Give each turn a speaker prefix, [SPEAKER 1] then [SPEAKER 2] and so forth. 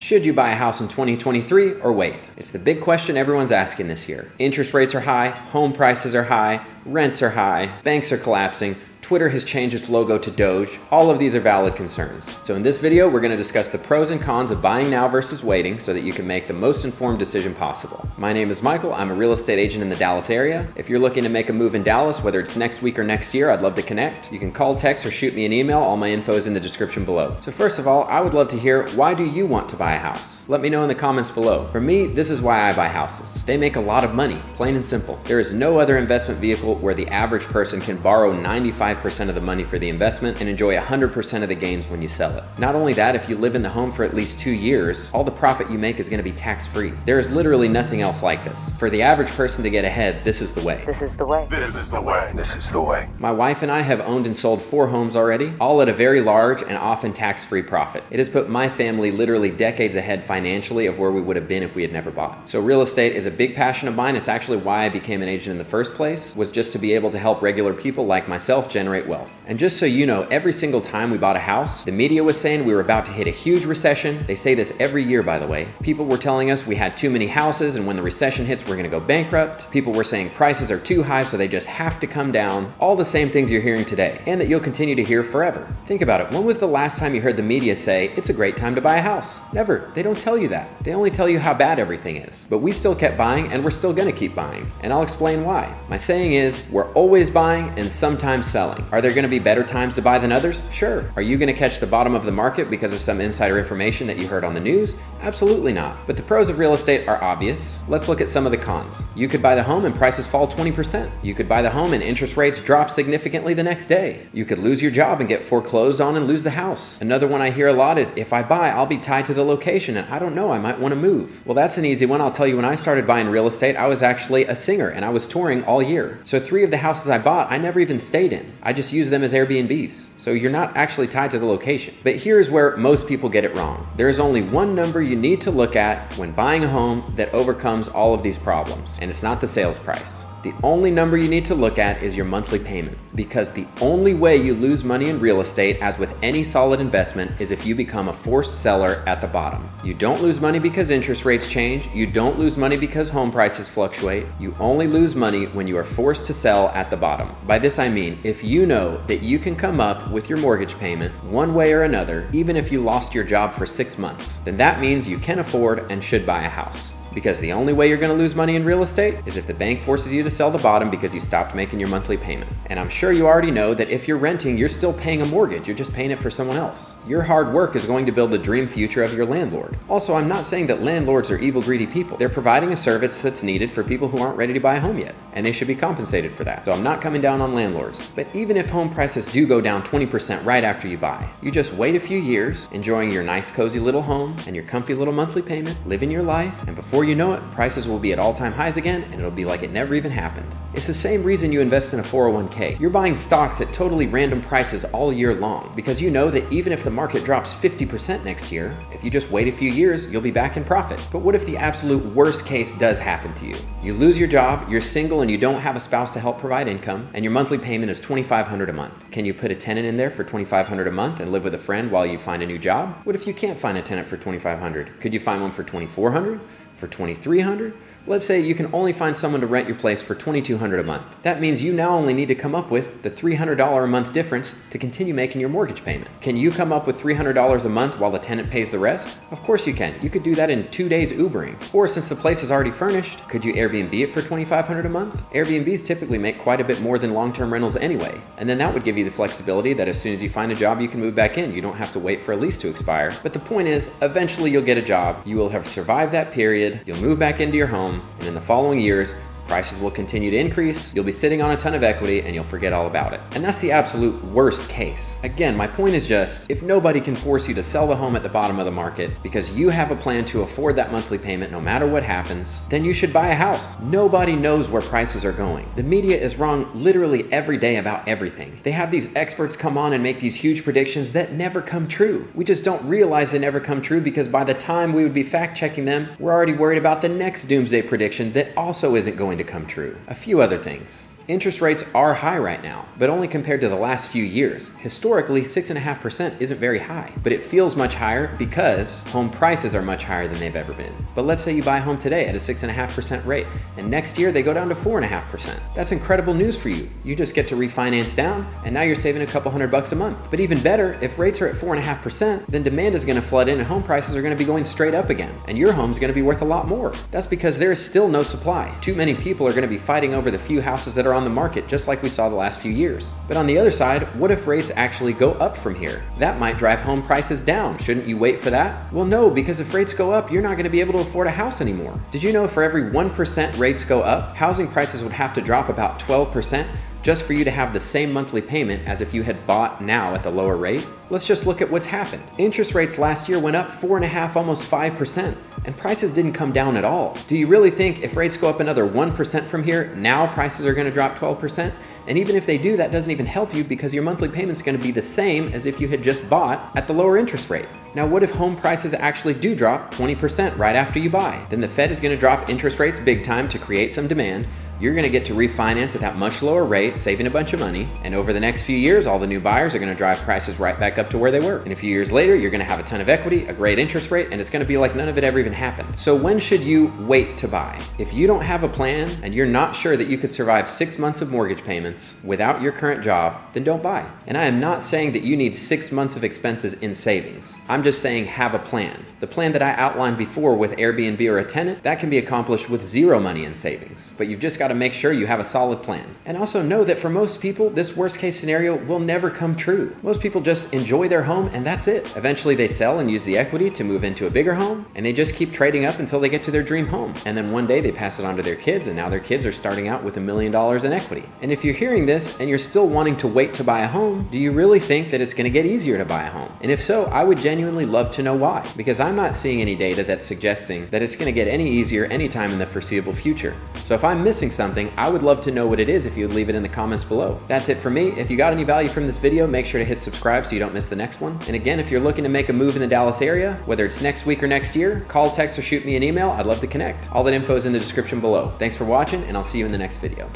[SPEAKER 1] Should you buy a house in 2023 or wait? It's the big question everyone's asking this year. Interest rates are high, home prices are high, rents are high, banks are collapsing, Twitter has changed its logo to Doge. All of these are valid concerns. So in this video, we're going to discuss the pros and cons of buying now versus waiting so that you can make the most informed decision possible. My name is Michael. I'm a real estate agent in the Dallas area. If you're looking to make a move in Dallas, whether it's next week or next year, I'd love to connect. You can call, text, or shoot me an email. All my info is in the description below. So first of all, I would love to hear, why do you want to buy a house? Let me know in the comments below. For me, this is why I buy houses. They make a lot of money, plain and simple. There is no other investment vehicle where the average person can borrow 95% of the money for the investment and enjoy 100% of the gains when you sell it. Not only that, if you live in the home for at least 2 years, all the profit you make is going to be tax-free. There is literally nothing else like this. For the average person to get ahead, this is the way.
[SPEAKER 2] This is the way.
[SPEAKER 3] This is the way. This is the way.
[SPEAKER 1] My wife and I have owned and sold 4 homes already, all at a very large and often tax-free profit. It has put my family literally decades ahead financially of where we would have been if we had never bought. So real estate is a big passion of mine. It's actually why I became an agent in the first place, was just to be able to help regular people like myself generate wealth. And just so you know, every single time we bought a house, the media was saying we were about to hit a huge recession. They say this every year, by the way. People were telling us we had too many houses, and when the recession hits, we're gonna go bankrupt. People were saying prices are too high, so they just have to come down. All the same things you're hearing today, and that you'll continue to hear forever. Think about it. When was the last time you heard the media say, it's a great time to buy a house? Never. They don't tell you that. They only tell you how bad everything is. But we still kept buying, and we're still gonna keep buying. And I'll explain why. My saying is, we're always buying and sometimes selling. Are there gonna be better times to buy than others? Sure. Are you gonna catch the bottom of the market because of some insider information that you heard on the news? Absolutely not. But the pros of real estate are obvious. Let's look at some of the cons. You could buy the home and prices fall 20%. You could buy the home and interest rates drop significantly the next day. You could lose your job and get foreclosed on and lose the house. Another one I hear a lot is, if I buy, I'll be tied to the location and I don't know, I might want to move. Well, that's an easy one. I'll tell you, when I started buying real estate, I was actually a singer and I was touring all year. So 3 of the houses I bought, I never even stayed in. I just used them as Airbnbs. So you're not actually tied to the location. But here's where most people get it wrong. There is only one number you need to look at when buying a home that overcomes all of these problems, and it's not the sales price. The only number you need to look at is your monthly payment, because the only way you lose money in real estate, as with any solid investment, is if you become a forced seller at the bottom. You don't lose money because interest rates change. You don't lose money because home prices fluctuate. You only lose money when you are forced to sell at the bottom. By this I mean, if you know that you can come up with your mortgage payment one way or another, even if you lost your job for 6 months, then that means you can afford and should buy a house. Because the only way you're going to lose money in real estate is if the bank forces you to sell the bottom because you stopped making your monthly payment. And I'm sure you already know that if you're renting, you're still paying a mortgage. You're just paying it for someone else. Your hard work is going to build the dream future of your landlord. Also, I'm not saying that landlords are evil, greedy people. They're providing a service that's needed for people who aren't ready to buy a home yet, and they should be compensated for that. So I'm not coming down on landlords. But even if home prices do go down 20% right after you buy, you just wait a few years, enjoying your nice, cozy little home and your comfy little monthly payment, living your life, and before you know it, prices will be at all-time highs again, and it'll be like it never even happened. It's the same reason you invest in a 401k. You're buying stocks at totally random prices all year long, because you know that even if the market drops 50% next year, if you just wait a few years, you'll be back in profit. But what if the absolute worst case does happen to you? You lose your job, you're single, and you don't have a spouse to help provide income, and your monthly payment is $2,500 a month. Can you put a tenant in there for $2,500 a month and live with a friend while you find a new job? What if you can't find a tenant for $2,500? Could you find one for $2,400? For $2,300? Let's say you can only find someone to rent your place for $2,200 a month. That means you now only need to come up with the $300 a month difference to continue making your mortgage payment. Can you come up with $300 a month while the tenant pays the rest? Of course you can. You could do that in 2 days Ubering. Or since the place is already furnished, could you Airbnb it for $2,500 a month? Airbnbs typically make quite a bit more than long-term rentals anyway. And then that would give you the flexibility that as soon as you find a job, you can move back in. You don't have to wait for a lease to expire. But the point is, eventually you'll get a job. You will have survived that period. You'll move back into your home, and in the following years, prices will continue to increase, you'll be sitting on a ton of equity, and you'll forget all about it. And that's the absolute worst case. Again, my point is just, if nobody can force you to sell the home at the bottom of the market because you have a plan to afford that monthly payment no matter what happens, then you should buy a house. Nobody knows where prices are going. The media is wrong literally every day about everything. They have these experts come on and make these huge predictions that never come true. We just don't realize they never come true because by the time we would be fact-checking them, we're already worried about the next doomsday prediction that also isn't going to come true. A few other things. Interest rates are high right now, but only compared to the last few years. Historically, 6.5% isn't very high, but it feels much higher because home prices are much higher than they've ever been. But let's say you buy a home today at a 6.5% rate, and next year they go down to 4.5%. That's incredible news for you. You just get to refinance down, and now you're saving a couple $100 a month. But even better, if rates are at 4.5%, then demand is going to flood in and home prices are going to be going straight up again, and your home's going to be worth a lot more. That's because there is still no supply. Too many people are going to be fighting over the few houses that are on the market, just like we saw the last few years. But on the other side, what if rates actually go up from here? That might drive home prices down. Shouldn't you wait for that? Well, no, because if rates go up, you're not going to be able to afford a house anymore. Did you know for every 1% rates go up, housing prices would have to drop about 12% just for you to have the same monthly payment as if you had bought now at the lower rate? Let's just look at what's happened. Interest rates last year went up 4.5%, almost 5%, and prices didn't come down at all. Do you really think if rates go up another 1% from here, now prices are going to drop 12%? And even if they do, that doesn't even help you because your monthly payment's going to be the same as if you had just bought at the lower interest rate. Now, what if home prices actually do drop 20% right after you buy? Then the Fed is going to drop interest rates big time to create some demand. You're going to get to refinance at that much lower rate, saving a bunch of money. And over the next few years, all the new buyers are going to drive prices right back up to where they were. And a few years later, you're going to have a ton of equity, a great interest rate, and it's going to be like none of it ever even happened. So when should you wait to buy? If you don't have a plan and you're not sure that you could survive 6 months of mortgage payments without your current job, then don't buy. And I am not saying that you need 6 months of expenses in savings. I'm just saying have a plan. The plan that I outlined before with Airbnb or a tenant, that can be accomplished with zero money in savings. But you've just got to make sure you have a solid plan. And also know that for most people, this worst case scenario will never come true. Most people just enjoy their home and that's it. Eventually they sell and use the equity to move into a bigger home, and they just keep trading up until they get to their dream home. And then one day they pass it on to their kids, and now their kids are starting out with $1 million in equity. And if you're hearing this and you're still wanting to wait to buy a home, do you really think that it's going to get easier to buy a home? And if so, I would genuinely love to know why, because I'm not seeing any data that's suggesting that it's going to get any easier anytime in the foreseeable future. So if I'm missing something, I would love to know what it is if you would leave it in the comments below. That's it for me. If you got any value from this video, make sure to hit subscribe so you don't miss the next one. And again, if you're looking to make a move in the Dallas area, whether it's next week or next year, call, text, or shoot me an email. I'd love to connect. All that info is in the description below. Thanks for watching, and I'll see you in the next video.